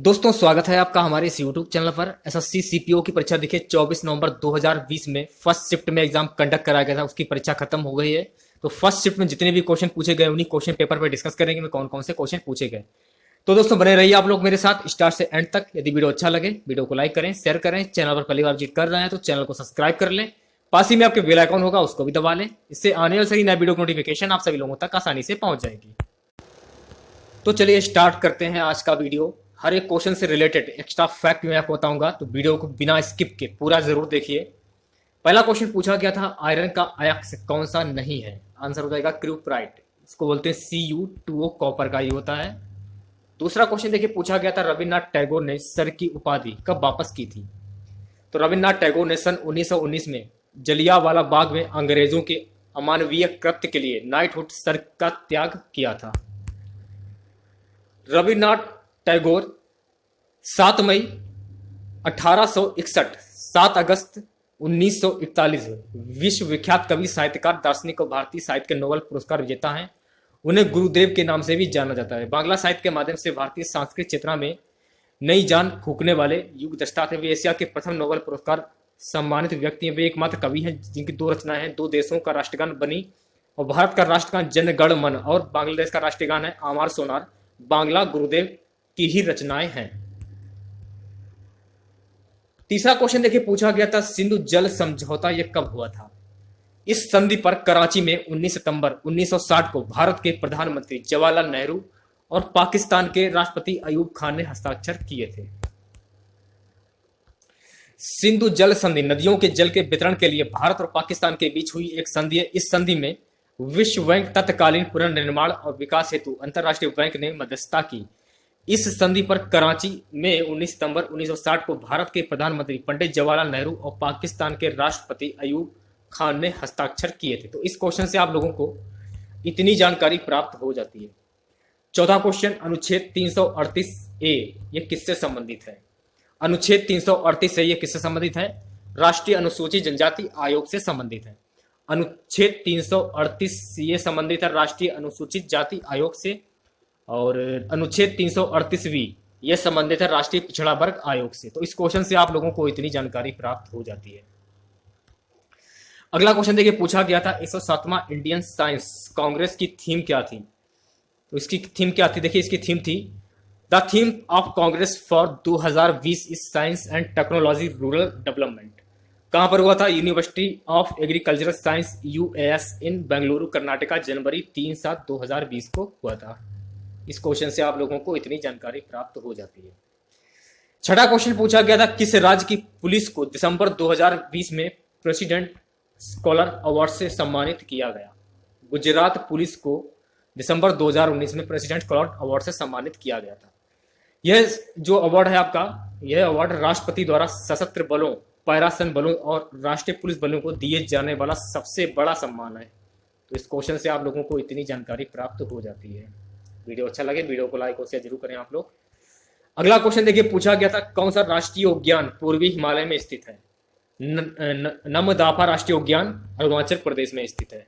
दोस्तों स्वागत है आपका हमारे इस YouTube चैनल पर। एसएससी सीपीओ की परीक्षा देखिए 24 नवंबर 2020 में फर्स्ट शिफ्ट में एग्जाम कंडक्ट कराया गया था, उसकी परीक्षा खत्म हो गई है। तो फर्स्ट शिफ्ट में जितने भी क्वेश्चन पूछे गए उन्हीं क्वेश्चन पेपर पर डिस्कस करेंगे में कौन कौन से क्वेश्चन पूछे गए। तो दोस्तों बने रहिए आप लोग मेरे साथ स्टार्ट से एंड तक। यदि वीडियो अच्छा लगे वीडियो को लाइक करें, शेयर करें। चैनल पर पहली बार विजिट कर रहे हैं तो चैनल को सब्सक्राइब कर लें। पास ही में आपके बेल आइकॉन होगा उसको भी दबा लें, इससे आने वाली सभी नए वीडियो की नोटिफिकेशन आप सभी लोगों तक आसानी से पहुंच जाएगी। तो चलिए स्टार्ट करते हैं आज का वीडियो। हर एक क्वेश्चन से रिलेटेड एक्स्ट्रा फैक्ट मैं आपको बताऊंगा, तो वीडियो को बिना स्किप के पूरा जरूर देखिए। पहला क्वेश्चन पूछा गया था आयरन का अयस्क कौन सा नहीं है। आंसर हो जाएगा क्यूप्राइट, इसको बोलते हैं Cu2O, कॉपर का ही होता है। दूसरा क्वेश्चन देखिए पूछा गया था रविन्द्रनाथ टैगोर ने सर की उपाधि कब वापस की थी। तो रविन्द्रनाथ टैगोर ने सन 1919 में जलियांवाला बाग में अंग्रेजों के अमानवीय कृत्य के लिए नाइटहुड सर का त्याग किया था। रविन्द्रनाथ टैगोर 7 मई 1861, 7 अगस्त 1941 विश्व विख्यात कवि, साहित्यकार, दार्शनिक और भारतीय साहित्य के नोबेल पुरस्कार विजेता हैं। उन्हें गुरुदेव के नाम से भी जाना जाता है। बांग्ला साहित्य के माध्यम से भारतीय सांस्कृतिक चेतना में नई जान फूंकने वाले युग दृष्टा थे। वे एशिया के प्रथम नोबेल पुरस्कार सम्मानित व्यक्ति हैं। वे एकमात्र कवि हैं जिनकी 2 रचनाएं हैं, 2 देशों का राष्ट्रगान बनी और भारत का राष्ट्रगान जन गण मन और बांग्लादेश का राष्ट्रगान है आमार सोनार। बांग्ला गुरुदेव की ही रचनाएं हैं। तीसरा क्वेश्चन देखिए पूछा गया था सिंधु जल समझौता यह कब हुआ था। इस संधि पर कराची में 19 सितंबर 1960 को भारत के प्रधानमंत्री जवाहरलाल नेहरू और पाकिस्तान के राष्ट्रपति अयूब खान ने हस्ताक्षर किए थे। सिंधु जल संधि नदियों के जल के वितरण के लिए भारत और पाकिस्तान के बीच हुई एक संधि है। इस संधि में विश्व बैंक तत्कालीन पुनर्निर्माण और विकास हेतु अंतर्राष्ट्रीय बैंक ने मध्यस्थता की। इस संधि पर कराची में 19 सितंबर 1960 को भारत के प्रधानमंत्री पंडित जवाहरलाल नेहरू और पाकिस्तान के राष्ट्रपति अयूब खान ने हस्ताक्षर किए थे। तो इस क्वेश्चन से आप लोगों को इतनी जानकारी प्राप्त हो जाती है। चौथा क्वेश्चन अनुच्छेद 338 ए ये किससे संबंधित है। अनुच्छेद 338 ए ये किससे संबंधित है। राष्ट्रीय अनुसूचित जनजाति आयोग से संबंधित है। अनुच्छेद 338 ये संबंधित है राष्ट्रीय अनुसूचित जाति आयोग से। और अनुच्छेद 338 यह संबंधित है राष्ट्रीय पिछड़ा वर्ग आयोग से। तो इस क्वेश्चन से आप लोगों को इतनी जानकारी प्राप्त हो जाती है। अगला क्वेश्चन देखिए पूछा गया था 107वां इंडियन साइंस कांग्रेस की थीम क्या थी। तो इसकी थीम क्या थी, देखिए इसकी थीम थी the theme of Congress for 2020 is science and technology rural development. कहां पर हुआ था, university of agricultural science UAS इन बेंगलुरु कर्नाटका, जनवरी 3/7/2020 को हुआ था। इस क्वेश्चन से आप लोगों को इतनी जानकारी प्राप्त हो जाती है। छठा क्वेश्चन पूछा गया था किस राज्य की पुलिस को दिसंबर 2020 में प्रेसिडेंट स्कॉलर अवार्ड से सम्मानित किया गया। गुजरात पुलिस को दिसंबर 2019 में प्रेसिडेंट स्कॉलर अवार्ड से सम्मानित किया गया था। यह जो अवार्ड है आपका, यह अवार्ड राष्ट्रपति द्वारा सशस्त्र बलों, पैरासन बलों और राष्ट्रीय पुलिस बलों को दिए जाने वाला सबसे बड़ा सम्मान है। तो इस क्वेश्चन से आप लोगों को इतनी जानकारी प्राप्त हो जाती है। वीडियो अच्छा लगे वीडियो को लाइक और शेयर जरूर करें आप लोग। अगला क्वेश्चन देखिए पूछा गया था कौन सा राष्ट्रीय उद्यान पूर्वी हिमालय में स्थित है। नमदाफा राष्ट्रीय उद्यान अरुणाचल प्रदेश में स्थित है।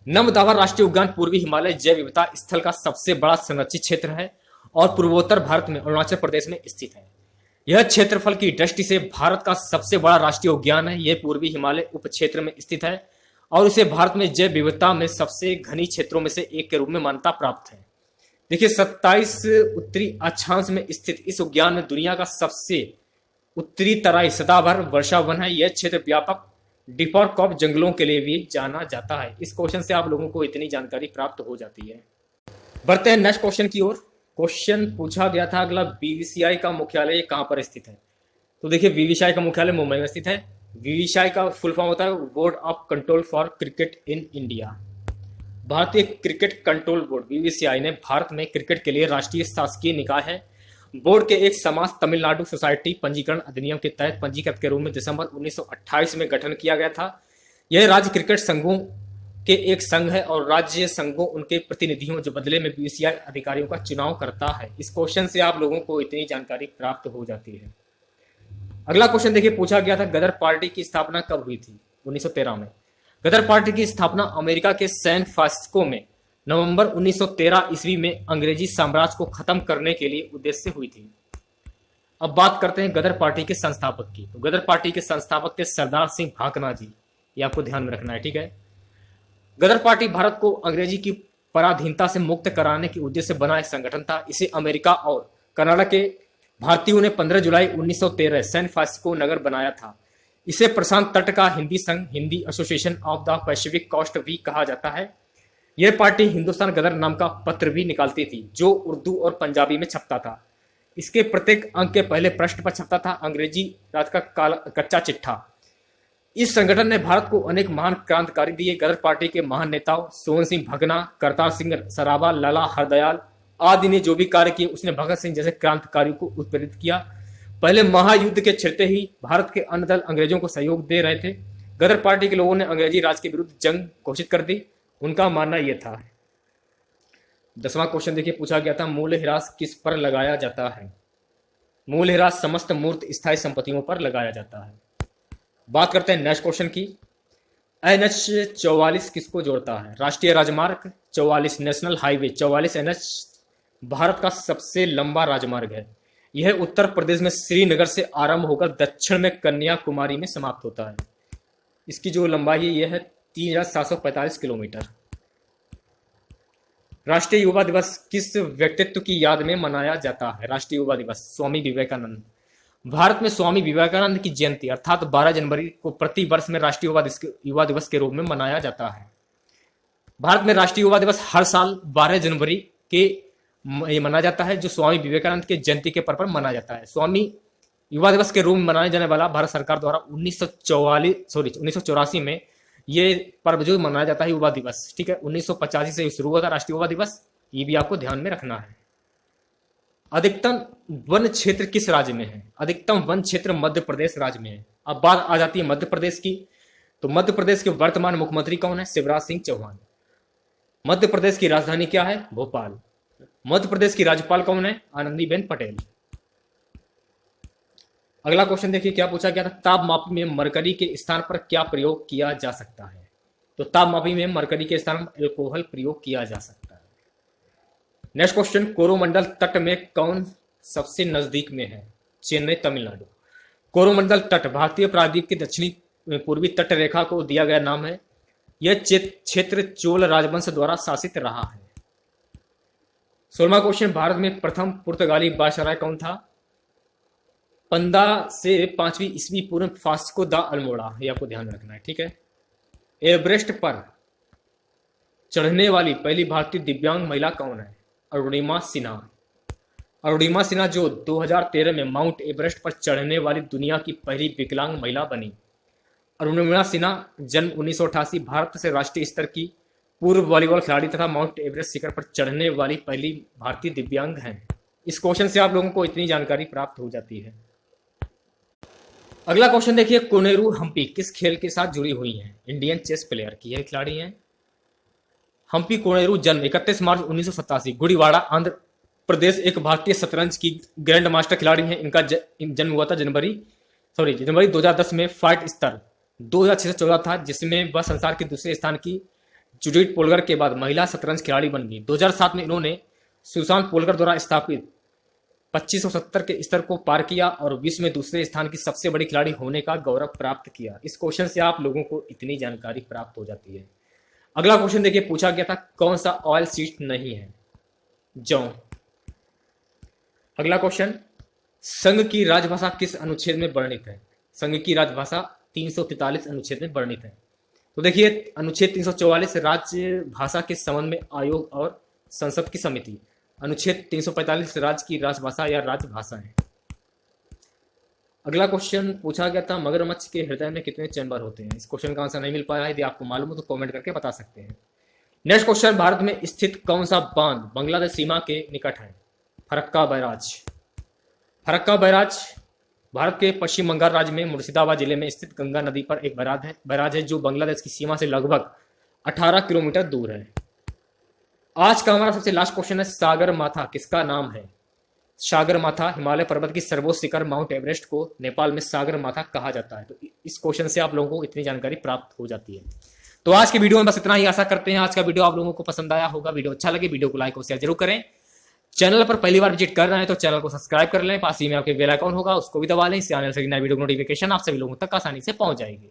नमदाफा राष्ट्रीय उद्यान पूर्वी हिमालय जैव विविधता स्थल का सबसे बड़ा संरक्षित क्षेत्र है और पूर्वोत्तर भारत में अरुणाचल प्रदेश में स्थित है। यह क्षेत्रफल की दृष्टि से भारत का सबसे बड़ा राष्ट्रीय उद्यान है। यह पूर्वी हिमालय उप क्षेत्र में स्थित है और इसे भारत में जैव विविधता में सबसे घनी क्षेत्रों में से एक के रूप में मान्यता प्राप्त है। देखिए 27 उत्तरी अक्षांश में स्थित इस उद्यान में दुनिया का सबसे उत्तरी तराई सदाबहार वर्षा वन है। यह क्षेत्र व्यापक डिफॉर्कॉप जंगलों के लिए भी जाना जाता है। इस क्वेश्चन से आप लोगों को इतनी जानकारी प्राप्त हो जाती है। बढ़ते हैं नेक्स्ट क्वेश्चन की ओर। क्वेश्चन पूछा गया था अगला BCCI का मुख्यालय कहां पर स्थित है। तो देखिए BCCI का मुख्यालय मुंबई में स्थित है। BCCI का फुल फॉर्म होता है board of control for cricket in India. भारतीय क्रिकेट कंट्रोल बोर्ड BCCI ने भारत में क्रिकेट के लिए राष्ट्रीय शासकीय निकाय है। बोर्ड के एक समाज तमिलनाडु सोसाइटी पंजीकरण अधिनियम के तहत पंजीकृत के रूप में दिसंबर 1928 में गठन किया गया था। यह राज्य क्रिकेट संघों के एक संघ है और राज्य संघों उनके प्रतिनिधियों जो बदले में BCCI अधिकारियों का चुनाव करता है। इस क्वेश्चन से आप लोगों को इतनी जानकारी प्राप्त हो जाती है। अगला क्वेश्चन देखिए पूछा गया था गदर पार्टी की स्थापना कब हुई थी। 1913 में। गदर पार्टी की स्थापना अमेरिका के सैन फ्रांसिस्को में नवंबर 1913 ईस्वी में अंग्रेजी साम्राज्य को खत्म करने के लिए उद्देश्य से हुई थी। अब बात करते हैं गदर पार्टी के संस्थापक की। तो गदर पार्टी के संस्थापक थे सरदार सिंह भाकना जी, ये आपको ध्यान में रखना है, ठीक है। गदर पार्टी भारत को अंग्रेजी की पराधीनता से मुक्त कराने के उद्देश्य से बना एक संगठन था। इसे अमेरिका और कनाडा के भारतीयों ने 15 जुलाई 1913 सैन फ्रांसिस्को नगर बनाया था। इसे प्रशांत तट का हिंदी संघ, Hindi Association of the Pacific Coast भी कहा जाता है। यह पार्टी हिंदुस्तान गदर नाम का पत्र भी निकालती थी, जो उर्दू और पंजाबी में छपता था। इसके प्रत्येक अंक के पहले पृष्ठ पर छपता था अंग्रेजी राज का कच्चा चिट्ठा। इस संगठन ने भारत को अनेक महान क्रांतिकारी दिए। गदर पार्टी के महान नेताओं सोहन सिंह भगना, करतार सिंह सराबा, लाला हरदयाल आदि ने जो भी कार्य किए, उसने भगत सिंह जैसे क्रांतिकारियों को उत्प्रेरित किया। पहले महायुद्ध के छिड़ते ही भारत के अन्य दल अंग्रेजों को सहयोग दे रहे थे। गदर पार्टी के लोगों ने अंग्रेजी राज के विरुद्ध जंग घोषित कर दी। उनका मानना यह था। 10वां क्वेश्चन देखिए, पूछा गया था मूल्यह्रास किस पर लगाया जाता है? मूल्यह्रास समस्त मूर्त स्थायी संपत्तियों पर लगाया जाता है। बात करते हैं नेक्स्ट क्वेश्चन की। NH 44 किसको जोड़ता है? राष्ट्रीय राजमार्ग 44, नेशनल हाईवे 44 NH भारत का सबसे लंबा राजमार्ग है। यह उत्तर प्रदेश में श्रीनगर से आरंभ होकर दक्षिण में कन्याकुमारी में समाप्त होता है। इसकी जो लंबाई है यह है 3745 किलोमीटर। राष्ट्रीय युवा दिवस किस व्यक्तित्व की याद में मनाया जाता है? राष्ट्रीय युवा दिवस स्वामी विवेकानंद। भारत में स्वामी विवेकानंद की जयंती अर्थात 12 जनवरी को प्रति वर्ष में राष्ट्रीय युवा दिवस के रूप में मनाया जाता है। भारत में राष्ट्रीय युवा दिवस हर साल 12 जनवरी के ये मनाया जाता है, जो स्वामी विवेकानंद के जयंती के पर्व पर मनाया जाता है। स्वामी युवा दिवस के रूप में मनाया जाने वाला भारत सरकार द्वारा 1984 में ये पर्व जो मनाया जाता है युवा दिवस, ठीक है। 1985 से शुरू हुआ था राष्ट्रीय युवा दिवस, ये भी आपको ध्यान में रखना है। अधिकतम वन क्षेत्र किस राज्य में है? अधिकतम वन क्षेत्र मध्य प्रदेश राज्य में है। अब बात आ जाती है मध्य प्रदेश की। तो मध्य प्रदेश के वर्तमान मुख्यमंत्री कौन है? शिवराज सिंह चौहान। मध्य प्रदेश की राजधानी क्या है? भोपाल। मध्य प्रदेश की राज्यपाल कौन है? आनंदीबेन पटेल। अगला क्वेश्चन देखिए, क्या पूछा गया था? तापमापी में मरकरी के स्थान पर क्या प्रयोग किया जा सकता है? तो तापमापी में मरकरी के स्थान पर एल्कोहल प्रयोग किया जा सकता है। नेक्स्ट क्वेश्चन, कोरोमंडल तट में कौन सबसे नजदीक में है? चेन्नई, तमिलनाडु। कोरोमंडल तट भारतीय प्रायद्वीप के दक्षिणी पूर्वी तट रेखा को दिया गया नाम है। यह क्षेत्र चोल राजवंश द्वारा शासित रहा है। 16वां क्वेश्चन, भारत में प्रथम पुर्तगाली वायसराय कौन था? 15 से 5वीं ईस्वी पूर्व फास्को द अल्मोड़ा, ये आपको ध्यान रखना है, ठीक है। एवरेस्ट पर चढ़ने वाली पहली भारतीय दिव्यांग महिला कौन है? अरुणिमा सिन्हा। अरुणिमा सिन्हा जो 2013 में माउंट एवरेस्ट पर चढ़ने वाली दुनिया की पहली विकलांग महिला बनी। अरुणिमा सिन्हा जन्म 1988, भारत से राष्ट्रीय स्तर की पूर्व वॉलीबॉल खिलाड़ी तथा माउंट एवरेस्ट शिखर पर चढ़ने वाली पहली भारतीय दिव्यांग हैं। इस क्वेश्चन से आप लोगों को इतनी जानकारी प्राप्त हो जाती है। अगला क्वेश्चन देखिए, कोनेरू हम्पी किस खेल के साथ जुड़ी हुई हैं? इंडियन चेस प्लेयर की यह खिलाड़ी हैं। हम्पी कोनेरू जन्म 31 मार्च 1987, गुड़ीवाड़ा, आंध्र प्रदेश, एक भारतीय शतरंज की ग्रैंड मास्टर खिलाड़ी हैं। इनका जन्म हुआ था जनवरी 2010 में। फाइट स्तर 2614 था, जिसमें वह संसार के दूसरे स्थान की जूडिथ पोलगर के बाद महिला शतरंज खिलाड़ी बन गई। 2007 में इन्होंने सुशांत पोलकर द्वारा स्थापित 2570 के स्तर को पार किया और विश्व में दूसरे स्थान की सबसे बड़ी खिलाड़ी होने का गौरव प्राप्त किया। इस क्वेश्चन से आप लोगों को इतनी जानकारी प्राप्त हो जाती है। अगला क्वेश्चन देखिए, पूछा गया था कौन सा ऑयल सीड नहीं है? जौ। अगला क्वेश्चन, संघ की राजभाषा किस अनुच्छेद में वर्णित है? संघ की राजभाषा 343 अनुच्छेद में वर्णित है। तो देखिए, अनुच्छेद 344 राज्य भाषा के संबंध में आयोग और संसद की समिति। अनुच्छेद 345 राज्य की राजभाषा या राजभाषा है। अगला क्वेश्चन पूछा गया था मगरमच्छ के हृदय में कितने चैम्बर होते हैं? इस क्वेश्चन का आंसर नहीं मिल पाया है, यदि आपको मालूम हो तो कमेंट करके बता सकते हैं। नेक्स्ट क्वेश्चन, भारत में स्थित कौन सा बांध बांग्लादेश सीमा के निकट है? फरक्का बैराज। फरक्का बैराज भारत के पश्चिम बंगाल राज्य में मुर्शिदाबाद जिले में स्थित गंगा नदी पर एक बैराज है जो बांग्लादेश की सीमा से लगभग 18 किलोमीटर दूर है। आज का हमारा सबसे लास्ट क्वेश्चन है, सागर माथा किसका नाम है? सागर माथा हिमालय पर्वत की सर्वोच्च शिखर माउंट एवरेस्ट को नेपाल में सागर माथा कहा जाता है। तो इस क्वेश्चन से आप लोगों को इतनी जानकारी प्राप्त हो जाती है। तो आज की वीडियो में बस इतना ही। आशा करते हैं आज का वीडियो आप लोगों को पसंद आया होगा। वीडियो अच्छा लगे वीडियो को लाइक और शेयर जरूर करें। चैनल पर पहली बार विजिट कर रहे हैं तो चैनल को सब्सक्राइब कर लें। पास ही में आपके बेल आइकन होगा, उसको भी दबा लें। इससे आने वाली नई वीडियो की नोटिफिकेशन आप सभी लोगों तक आसानी से पहुंच जाएगी।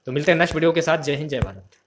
तो मिलते हैं नेक्स्ट वीडियो के साथ। जय हिंद, जय भारत।